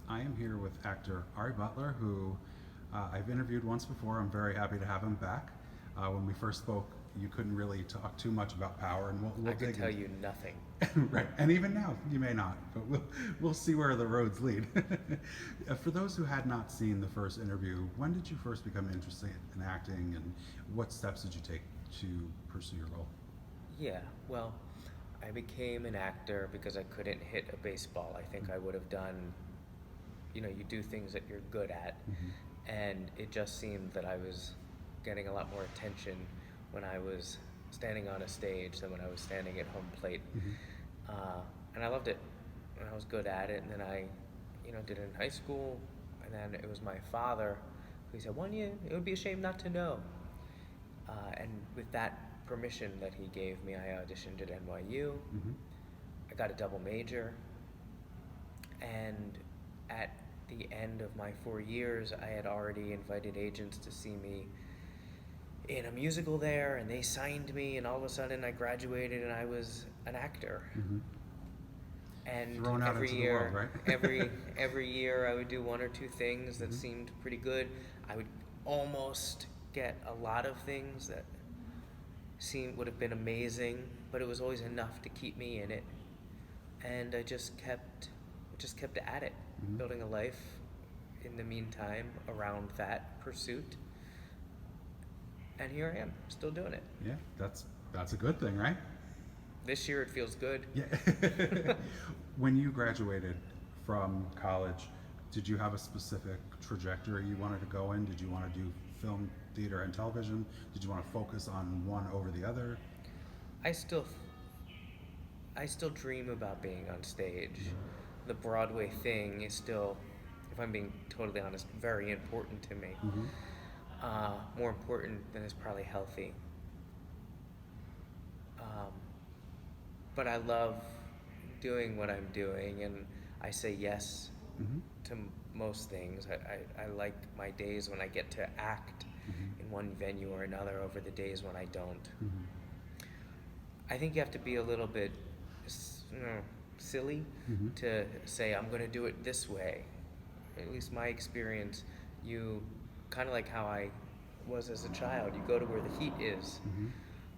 I am here with actor Ari Butler, who I've interviewed once before. I'm very happy to have him back. When we first spoke, you couldn't really talk too much about power, and we'll I could dig tell into you nothing. right. And even now, you may not, but we'll see where the roads lead. For those who had not seen the first interview, when did you first become interested in acting, and what steps did you take to pursue your role? Yeah, well, I became an actor because I couldn't hit a baseball. I think I would have done, you do things that you're good at, Mm-hmm. and it just seemed that I was getting a lot more attention when I was standing on a stage than when I was standing at home plate. Mm-hmm. And I loved it, and I was good at it, and then I, did it in high school, and then it was my father who said, "One, you, it would be a shame not to know." And with that permission that he gave me, I auditioned at NYU. Mm-hmm. I got a double major, and at the end of my 4 years, I had already invited agents to see me in a musical there, and they signed me, and all of a sudden I graduated and I was an actor. Mm-hmm. And Thrown out every into the world, year, right? every year I would do one or two things that Mm-hmm. seemed pretty good. I would almost get a lot of things that would have been amazing, but it was always enough to keep me in it. And I just kept at it, Mm-hmm. building a life in the meantime around that pursuit. And here I am, still doing it. Yeah, that's a good thing, right? This year it feels good. Yeah. When you graduated from college, did you have a specific trajectory you wanted to go in? Did you want to do film, theater, and television? Did you want to focus on one over the other? I still I still dream about being on stage. The Broadway thing is still, if I'm being totally honest, very important to me. Mm-hmm. More important than is probably healthy. Um, but I love doing what I'm doing, and I say yes Mm-hmm. to most things. I like my days when I get to act Mm-hmm. in one venue or another over the days when I don't. Mm-hmm. I think you have to be a little bit silly Mm-hmm. to say, I'm going to do it this way. At least my experience, you kind of like how I was as a child. You go to where the heat is, Mm-hmm.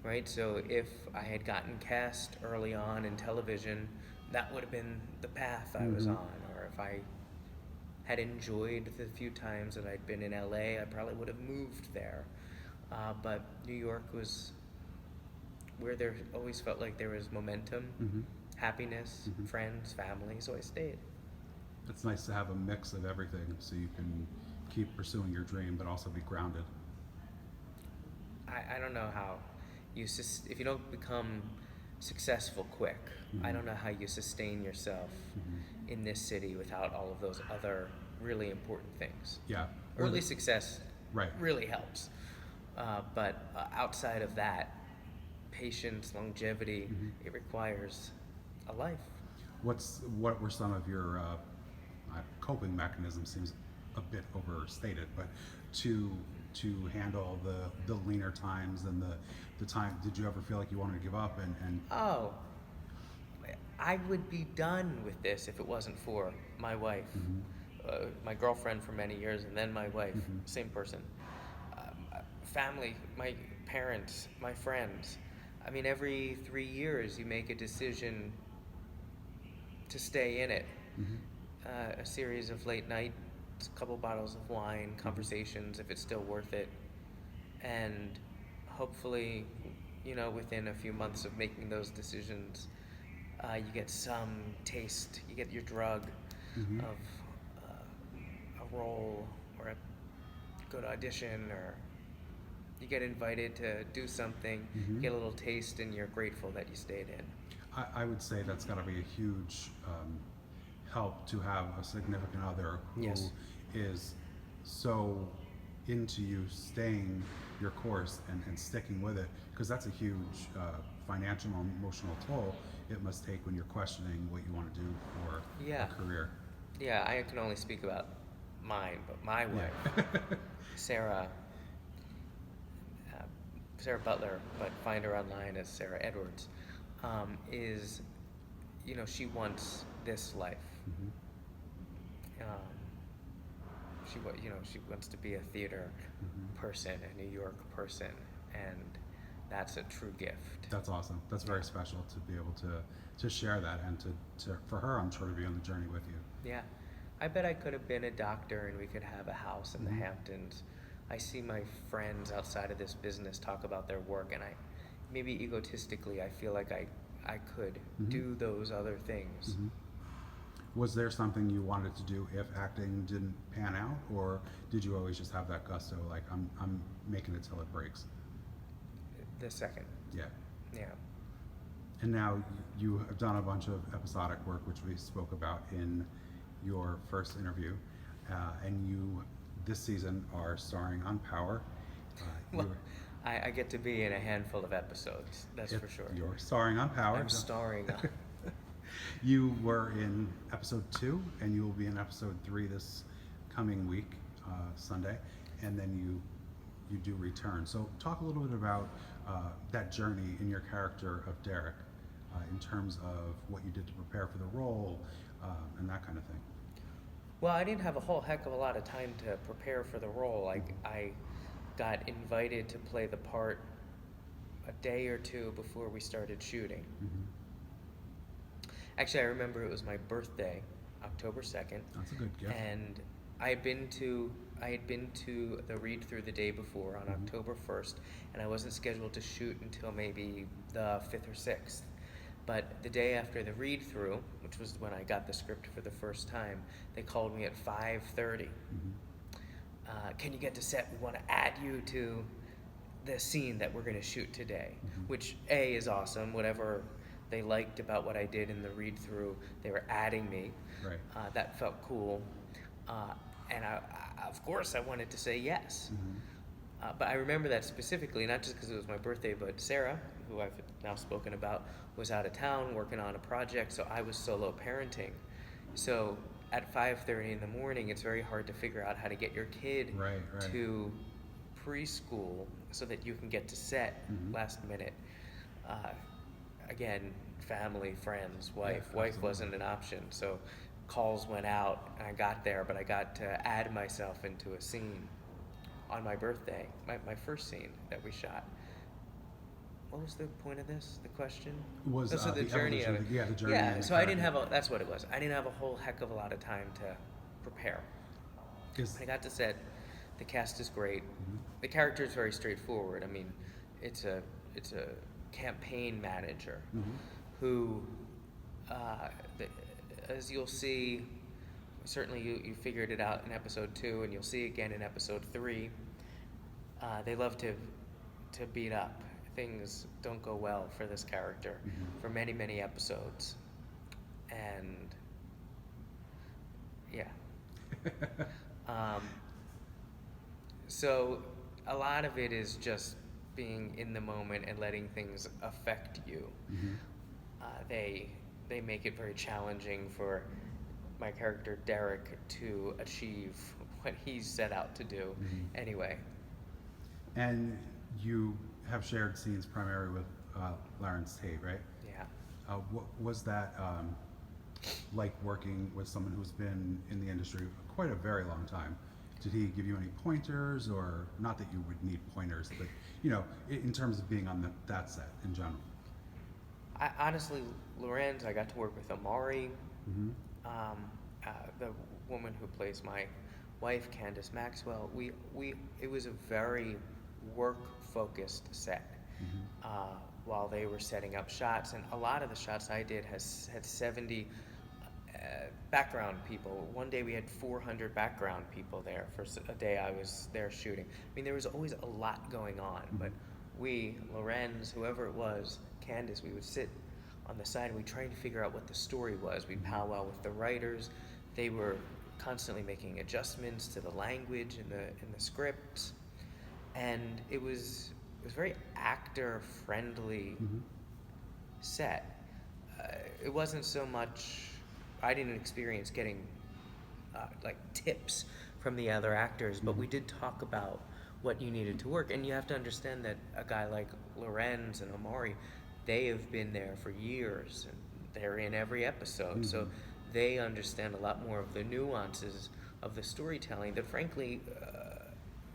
right? So if I had gotten cast early on in television, that would have been the path I was Mm-hmm. on. Or if I had enjoyed the few times that I'd been in LA, I probably would have moved there. But New York was where there always felt like there was momentum, Mm-hmm. happiness, Mm-hmm. friends, family, so I stayed. It's nice to have a mix of everything so you can keep pursuing your dream but also be grounded. I don't know how if you don't become successful quick, I Mm-hmm. don't know how you sustain yourself Mm-hmm. in this city without all of those other really important things. Yeah. Early success Right. really helps, but outside of that, patience, longevity, Mm-hmm. it requires a life. What were some of your coping mechanisms? Seems a bit overstated, but to handle the leaner times and the time. Did you ever feel like you wanted to give up? And Oh, I would be done with this if it wasn't for my wife, Mhm. my girlfriend for many years, and then my wife, Mhm. same person. Family, my parents, my friends. I mean, every 3 years you make a decision to stay in it. Mhm. A series of late nights, a couple bottles of wine, conversations, if it's still worth it, and hopefully, within a few months of making those decisions, you get some taste, you get your drug Mhm. of a role or a good audition, or you get invited to do something, you Mhm. get a little taste, and you're grateful that you stayed in. I would say that's got to be a huge help to have a significant other who Yes. is so into you staying your course and sticking with it, because that's a huge financial and emotional toll it must take when you're questioning what you want to do for a Yeah. career. Yeah, I can only speak about mine, but my wife, Yeah. Sarah, uh, Sarah Butler, but find her online as Sarah Edwards, is, she wants this life. Mhm. She wants to be a theater person, a New York person, and that's a true gift. That's awesome. That's very special to be able to share that, and to for her, I'm sure, to be on the journey with you. Yeah. I bet I could have been a doctor and we could have a house in the Mhm. Hamptons. I see my friends outside of this business talk about their work, and maybe egotistically, I feel like I could Mhm. do those other things. Mhm. Was there something you wanted to do if acting didn't pan out, or did you always just have that gusto, like I'm making it till it breaks? The second. Yeah. Yeah. And now you have done a bunch of episodic work, which we spoke about in your first interview, and you this season are starring on Power. Well, You're- I get to be in a handful of episodes, that's for sure. You're starring on Power. I'm starring on. You were in episode 2, and you will be in episode 3 this coming week, Sunday, and then you do return. So talk a little bit about that journey in your character of Derek, in terms of what you did to prepare for the role, and that kind of thing. Well, I didn't have a whole heck of a lot of time to prepare for the role. I got invited to play the part a day or two before we started shooting. Mm-hmm. Actually, I remember it was my birthday, October 2nd. That's a good gift. And I had been to the read through the day before on Mhm. October 1st, and I wasn't scheduled to shoot until maybe the 5th or 6th. But the day after the read through, which was when I got the script for the first time, they called me at 5:30. Mhm. Can you get to set? We want to add you to the scene that we're going to shoot today, Mhm. which A is awesome. Whatever they liked about what I did in the read through, they were adding me. Right. That felt cool. And of course, I wanted to say yes. Mhm. But I remember that specifically, not just because it was my birthday, but Sarah, who I've now spoken about, was out of town working on a project, so I was solo parenting. So at 5:30 in the morning, it's very hard to figure out how to get your kid Right. to preschool so that you can get to set Mhm. last minute. Uh, Again, family, friends, Yeah, wife. Wife absolutely. wasn't an option, so calls went out, and I got there, but I got to add myself into a scene on my birthday, my first scene that we shot. What was the point of this? The question? Was So the journey of it. evolution, the journey. Yeah, and the so I didn't character. have that's what it was. I didn't have a whole heck of a lot of time to prepare. Is- I got to set. The cast is great. Mhm. The character is very straightforward. I mean, it's a campaign manager Mhm. who, the, as you'll see, certainly you figured it out in episode 2, and you'll see again in episode 3. They love to beat up. Things don't go well for this character Mhm. for many episodes, and yeah. So a lot of it is just being in the moment and letting things affect you. Mhm. They make it very challenging for my character Derek to achieve what he's set out to do. Mhm. Anyway, And you have shared scenes primarily with Lawrence Tate, right? yeah. What was that like, working with someone who's been in the industry quite a very long time? Did he give you any pointers, or not that you would need pointers, but in terms of being on that set in general? I honestly, Lorenz, I got to work with Amari, Mm-hmm. the woman who plays my wife, Candace Maxwell. It was a very work-focused set. Mm-hmm. While they were setting up shots, and a lot of the shots I did had 70 background people. One day we had 400 background people there for a day I was there shooting. I mean, there was always a lot going on, but we, Lorenz, whoever it was, Candace, we would sit on the side and we'd try and figure out what the story was. We'd powwow with the writers. They were constantly making adjustments to the language in the scripts, and it was very actor friendly Mm-hmm. set. It wasn't so much. I didn't experience getting like tips from the other actors, but we did talk about what you needed to work. And you have to understand that a guy like Lorenz and Amari, they have been there for years, and they're in every episode. So they understand a lot more of the nuances of the storytelling that, frankly,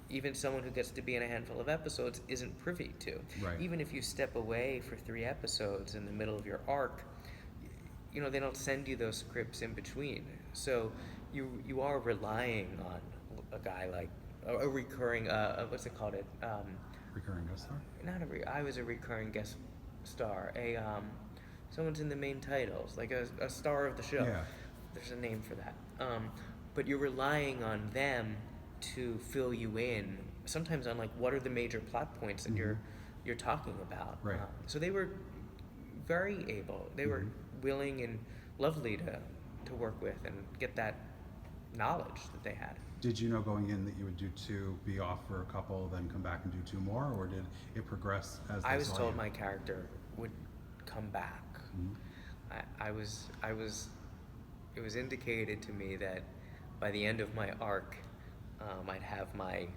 even someone who gets to be in a handful of episodes isn't privy to. Right. Even if you step away for 3 episodes in the middle of your arc, they don't send you those scripts in between. So you are relying on a guy like a recurring what's it called? Recurring guest star? I was a recurring guest star. Someone's in the main titles, like a star of the show. Yeah. There's a name for that. But you're relying on them to fill you in, sometimes on like what are the major plot points that you're talking about. Right. So they were very able. They were willing and lovely to work with and get that knowledge that they had. Did you know going in that you would do 2, be off for a couple, then come back and do 2 more, or did it progress as they I was saw told you? my character would come back. I was. It was indicated to me that by the end of my arc, I'd have my,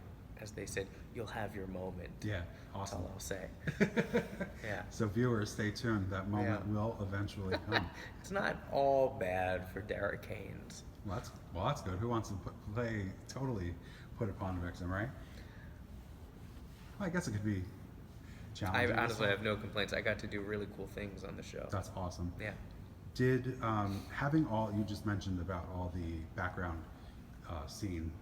as they said, you'll have your moment. Yeah, awesome. That's all I'll say. Yeah. So viewers, stay tuned. That moment will eventually come. It's not all bad for Derek Haynes. Well, that's good. Who wants to totally put upon the victim, right? Well, I guess it could be challenging. I honestly have no complaints. I got to do really cool things on the show. That's awesome. Yeah. Did having you just mentioned about all the background scene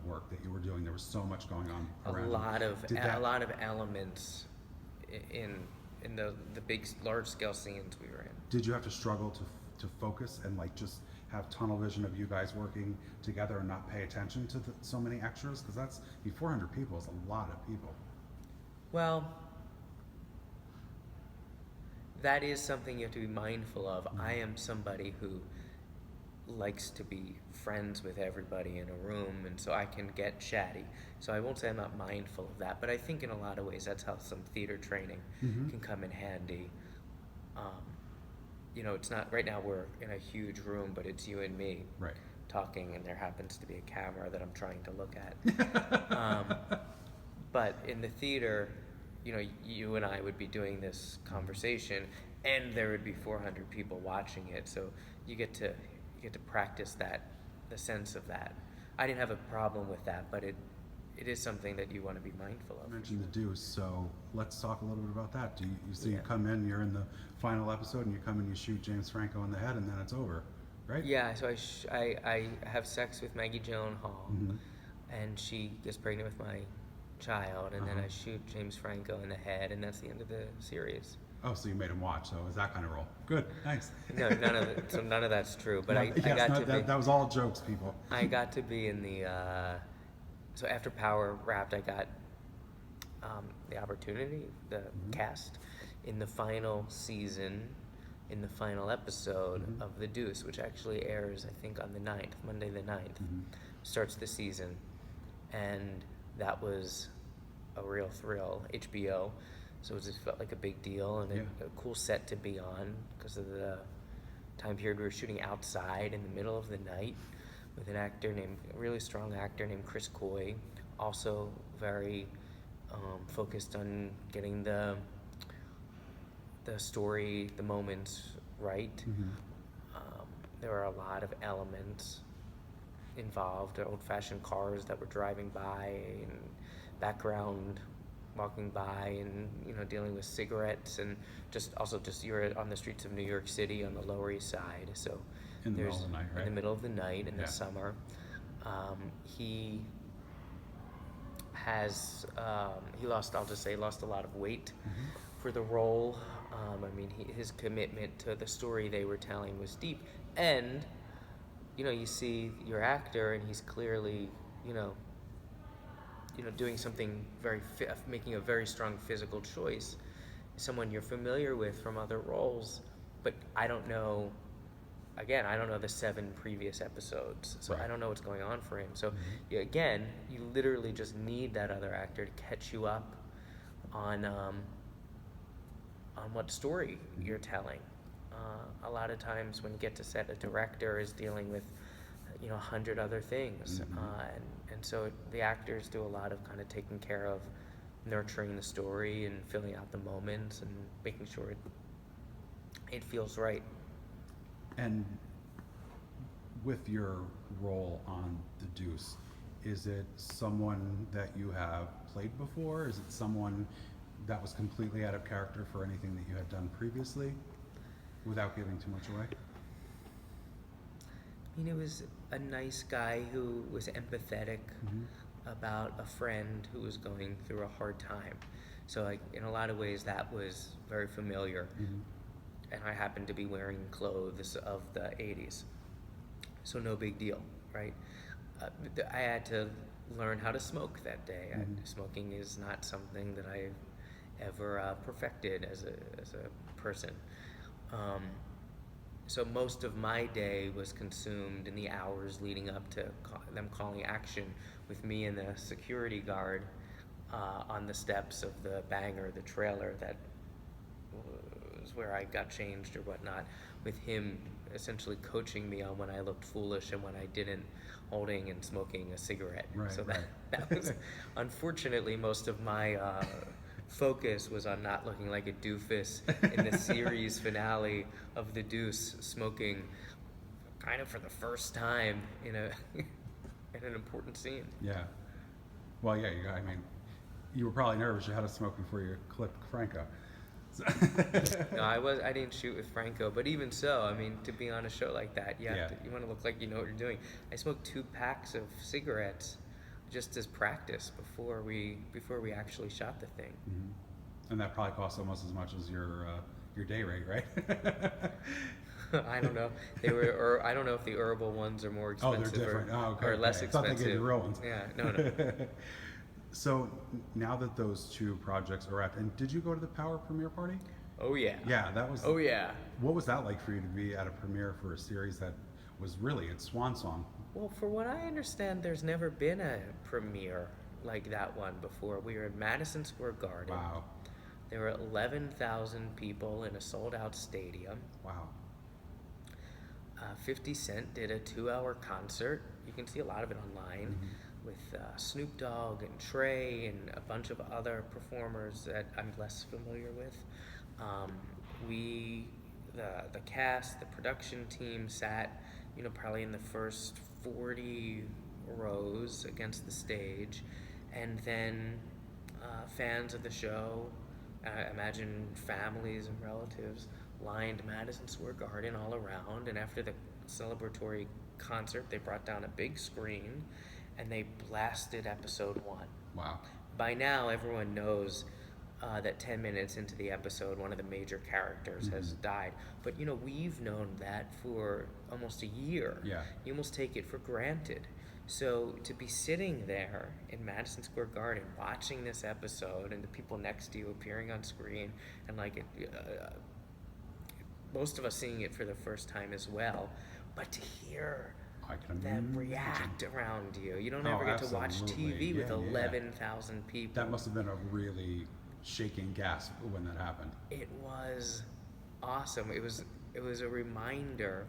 work that you were doing, there was so much going on around A you. lot of elements in the big large scale scenes we were in. Did you have to struggle to focus and like just have tunnel vision of you guys working together and not pay attention to so many extras? Because that's 400 people is a lot of people. Well, that is something you have to be mindful of. I am somebody who likes to be friends with everybody in a room, and so I can get chatty. So I won't say I'm not mindful of that, but I think in a lot of ways that's how some theater training can come in handy. It's not, right now we're in a huge room, but it's you and me Right. talking, and there happens to be a camera that I'm trying to look at. But in the theater, you and I would be doing this conversation, and there would be 400 people watching it. So you get to practice the sense of that. I didn't have a problem with that, but it is something that you want to be mindful of. You mentioned the deuce, so let's talk a little bit about that. You Yeah. come in, you're in the final episode, and you come in, you shoot James Franco in the head, and then it's over, right? Yeah, so I have sex with Maggie Gyllenhaal, and she gets pregnant with my child, and then I shoot James Franco in the head, and that's the end of the series. Oh, so you made him watch, so it was that kind of role. Good, nice. No, none of that's true. But that was all jokes, people. I got to be in the. So after Power wrapped, I got the opportunity, the cast, in the final season, in the final episode of The Deuce, which actually airs, I think, on the 9th, Monday the 9th, starts the season, and that was a real thrill. HBO. So it just felt like a big deal and a cool set to be on because of the time period we were shooting outside in the middle of the night with a really strong actor named Chris Coy, also very focused on getting the story, the moments right. There were a lot of elements involved, old-fashioned cars that were driving by and background walking by and dealing with cigarettes and just you're on the streets of New York City on the Lower East Side, so In the middle of the night, right? in the middle of the night in the summer. He lost a lot of weight for the role. His commitment to the story they were telling was deep, and you see your actor and he's clearly doing something making a very strong physical choice, someone you're familiar with from other roles, but I don't know the 7 previous episodes, so Right. I don't know what's going on for him. So you literally just need that other actor to catch you up on what story you're telling. A lot of times when you get to set, a director is dealing with 100 other things, and so the actors do a lot of kind of taking care of nurturing the story and filling out the moments and making sure it feels right. And with your role on The Deuce, is it someone that you have played before? Is it someone that was completely out of character for anything that you had done previously, without giving too much away? I mean, it was a nice guy who was empathetic Mm-hmm. about a friend who was going through a hard time. So, like, in a lot of ways, that was very familiar. Mm-hmm. And I happened to be wearing clothes of the 80s. So, no big deal, right? I had to learn how to smoke that day. Mhm. Smoking is not something that I've ever perfected as a person. Um, so most of my day was consumed in the hours leading up to them calling action with me and the security guard on the steps of the banger, the trailer that was where I got changed or whatnot, with him essentially coaching me on when I looked foolish and when I didn't, holding and smoking a cigarette. Right, So right. that was, unfortunately, most of my focus was on not looking like a doofus in the series finale of The Deuce, smoking kind of for the first time in a in an important scene. Yeah. Well, yeah. I mean, you were probably nervous. You had to smoke before you clipped Franco. So No, I didn't shoot with Franco, but even so, I mean, to be on a show like that, you want to look like you know what you're doing. I smoked 2 packs of cigarettes just as practice before we actually shot the thing. Mhm. And that probably costs almost as much as your day rate, right? I don't know. Or I don't know if the herbal ones are more Oh, they're expensive different. Oh, okay. or less Okay. I thought they expensive. gave you real ones. Yeah, no. So now that those 2 projects are wrapped, and did you go to the Power premiere party? Oh yeah. Yeah, that was. Oh yeah. What was that like for you to be at a premiere for a series that was really its swan song? Well, for what I understand, there's never been a premiere like that one before. We were at Madison Square Garden. Wow. There were 11,000 people in a sold-out stadium. Wow. 50 Cent did a 2-hour concert. You can see a lot of it online. Mhm. With Snoop Dogg and Trey and a bunch of other performers that I'm less familiar with. The cast, the production team sat, probably in the first 40 rows against the stage, and then fans of the show, imagine families and relatives, lined Madison Square Garden all around, and after the celebratory concert, they brought down a big screen and they blasted episode 1. Wow. By now, everyone knows that 10 minutes into the episode, one of the major characters has died. But, we've known that for almost a year. Yeah. You almost take it for granted. So to be sitting there in Madison Square Garden watching this episode and the people next to you appearing on screen and most of us seeing it for the first time as well, but to hear I can them imagine. react around you. You don't Oh, ever get to watch absolutely. TV with Yeah, yeah. 11,000 people. That must have been a really shaking gasp when that happened. It was awesome. It was a reminder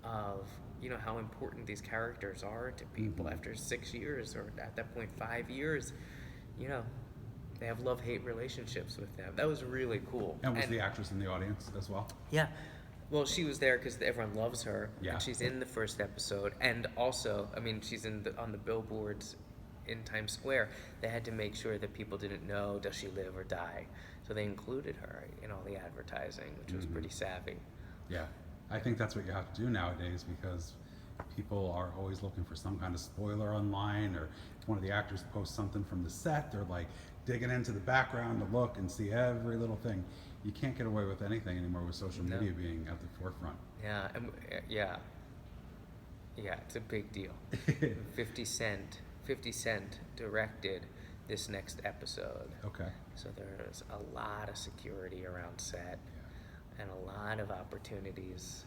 of how important these characters are to people. After 6 years, or at that point 5 years, they have love-hate relationships with them. That was really cool. And was the actress in the audience as well? Yeah. Well, she was there because everyone loves her. Yeah. And she's in the first episode. And also, I mean, she's on the billboards in Times Square. They had to make sure that people didn't know, does she live or die? So they included her in all the advertising, which was pretty savvy. Yeah. I think that's what you have to do nowadays, because people are always looking for some kind of spoiler online, or if one of the actors posts something from the set, they're like digging into the background to look and see every little thing. You can't get away with anything anymore with social media being at the forefront. Yeah, yeah, it's a big deal. 50 Cent directed this next episode. Okay. So there's a lot of security around set and a lot of opportunities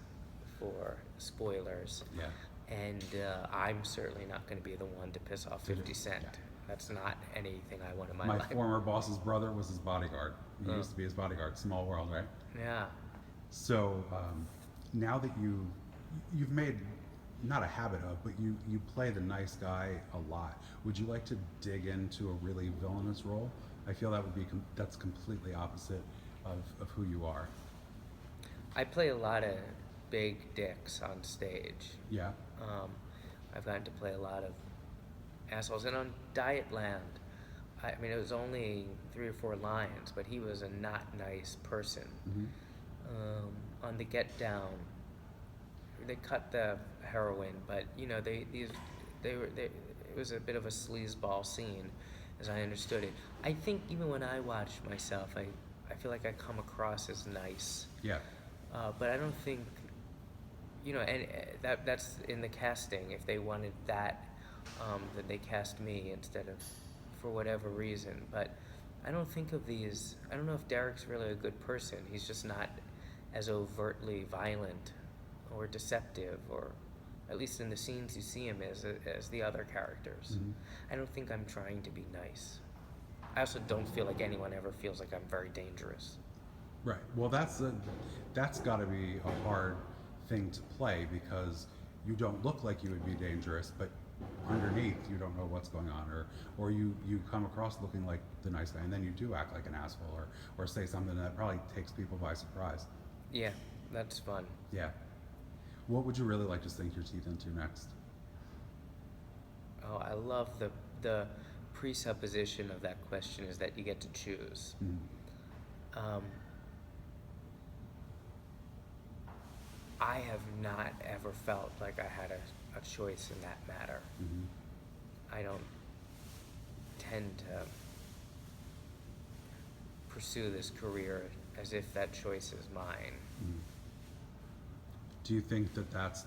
for spoilers. Yeah. And I'm certainly not going to be the one to piss off 50 Cent. Yeah. That's not anything I want in my My life. former boss's brother was his bodyguard. He used to be his bodyguard. Small world, right? Yeah. So now that you've made, not a habit of, but you play the nice guy a lot. Would you like to dig into a really villainous role? I feel that would be that's completely opposite of who you are. I play a lot of big dicks on stage. Yeah. Um, I've gotten to play a lot of assholes. And on Dietland, I mean, it was only 3 or 4 lines, but he was a not nice person. Mm-hmm. On the Get Down, they cut the heroin, but you know, it was a bit of a sleazeball scene, as I understood it. I think even when I watch myself, I feel like I come across as nice. Yeah. But I don't think, you know, and that's in the casting. If they wanted that, then they cast me instead of, for whatever reason. But I don't think of these. I don't know if Derek's really a good person. He's just not as overtly violent or deceptive, or at least in the scenes you see him as the other characters. Mm-hmm. I don't think I'm trying to be nice. I also don't feel like anyone ever feels like I'm very dangerous. Right. Well, that's got to be a hard thing to play, because you don't look like you would be dangerous, but underneath you don't know what's going on, or you come across looking like the nice guy, and then you do act like an asshole, or say something that probably takes people by surprise. Yeah, that's fun. Yeah. What would you really like to sink your teeth into next? Oh, I love the presupposition of that question is that you get to choose. Mm-hmm. I have not ever felt like I had a choice in that matter. Mm-hmm. I don't tend to pursue this career as if that choice is mine. Mm-hmm. Do you think that that's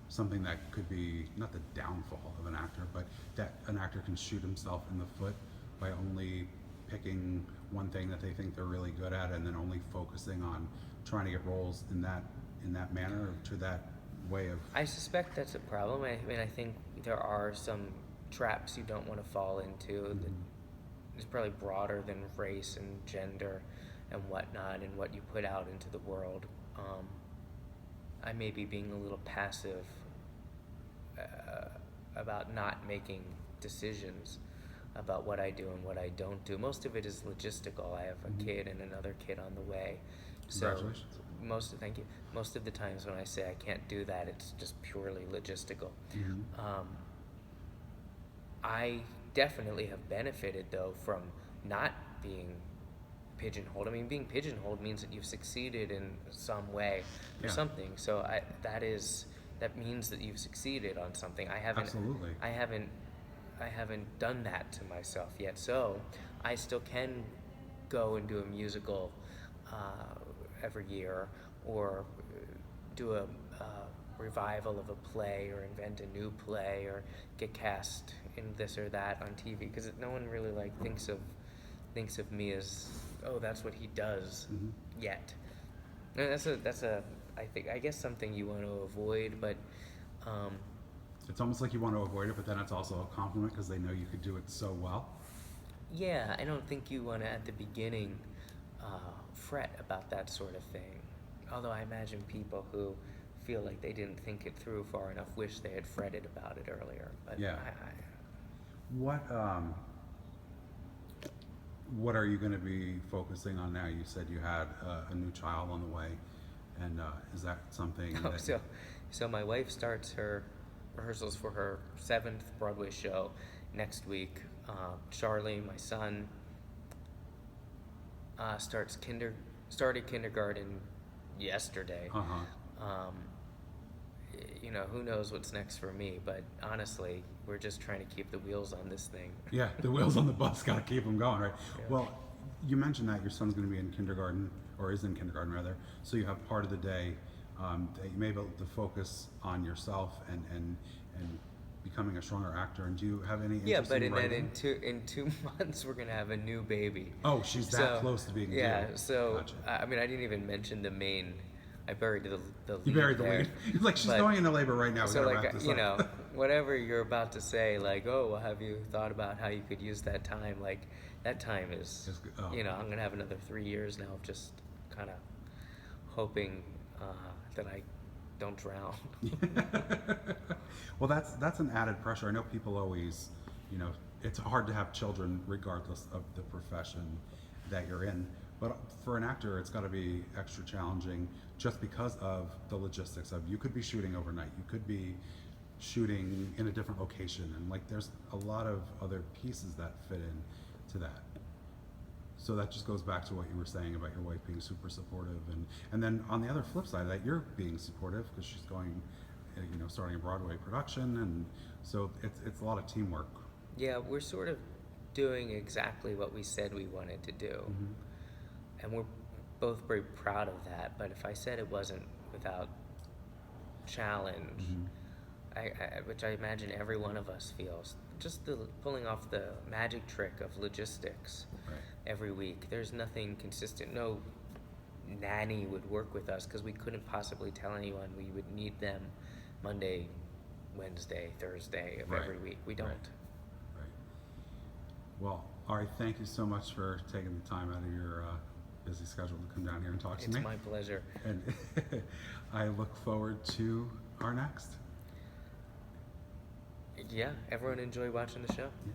something that could be not the downfall of an actor, but that an actor can shoot himself in the foot by only picking one thing that they think they're really good at, and then only focusing on trying to get roles in that manner, or to that way of? I suspect that's a problem. I mean, I think there are some traps you don't want to fall into. Mm-hmm. That is probably broader than race and gender and whatnot, and what you put out into the world. I may be being a little passive about not making decisions about what I do and what I don't do. Most of it is logistical. I have a Mm-hmm. kid and another kid on the way. So Congratulations. thank you. Most of the times when I say I can't do that, it's just purely logistical. Mm-hmm. I definitely have benefited, though, from not being pigeonholed. I mean, being pigeonholed means that you've succeeded in some way or Yeah. something. So that means that you've succeeded on something. Absolutely. I haven't done that to myself yet. So I still can go and do a musical every year, or do a revival of a play, or invent a new play, or get cast in this or that on TV, because no one really thinks of me as, oh, that's what he does. Mm-hmm. Yet. And that's I guess something you want to avoid, but It's almost like you want to avoid it, but then it's also a compliment, because they know you could do it so well. yeah, I don't think you want to at the beginning fret about that sort of thing. Although I imagine people who feel like they didn't think it through far enough wish they had fretted about it earlier. But Yeah. What are you going to be focusing on now? You said you had a new child on the way, and is that something? Oh, that so my wife starts her rehearsals for her 7th Broadway show next week. Charlie, my son, started kindergarten yesterday. Uh-huh. You know, who knows what's next for me, but honestly, we're just trying to keep the wheels on this thing. Yeah, the wheels on the bus got to keep them going, right? Yeah. Well, you mentioned that your son's going to be in kindergarten, or is in kindergarten rather, so you have part of the day that you may be able to focus on yourself and becoming a stronger actor. And do you have any interest Yeah, but in writing? in 2 months we're gonna have a new baby. Oh, she's that close to being yeah. due. So Gotcha. I mean, I didn't even mention the main. I buried the lead. You buried the there. lead. You're like, she's But- going into labor right now. We So gotta wrap this you up. know, whatever you're about to say, like, oh, well, have you thought about how you could use that time? Like, that time is, you know, I'm gonna have another 3 years now of just kind of hoping that I don't drown. Well, that's an added pressure. I know people always, you know, it's hard to have children regardless of the profession that you're in, But for an actor, it's got to be extra challenging just because of the logistics of you could be shooting overnight, you could be shooting in a different location, and like there's a lot of other pieces that fit in to that. So that just goes back to what you were saying about your wife being super supportive, and then on the other flip side of that, you're being supportive because she's going, starting a Broadway production, and so it's a lot of teamwork. Yeah, we're sort of doing exactly what we said we wanted to do. Mm-hmm. And we're both very proud of that. But if I said it wasn't without challenge, Mm-hmm. which I imagine every one of us feels, just pulling off the magic trick of logistics Right. every week. There's nothing consistent. No nanny would work with us because we couldn't possibly tell anyone we would need them Monday, Wednesday, Thursday of Right. every week. We don't. Right. Well, Ari, thank you so much for taking the time out of your busy schedule to come down here and talk to me. It's my pleasure. And I look forward to our next. Yeah, everyone enjoy watching the show. Yeah.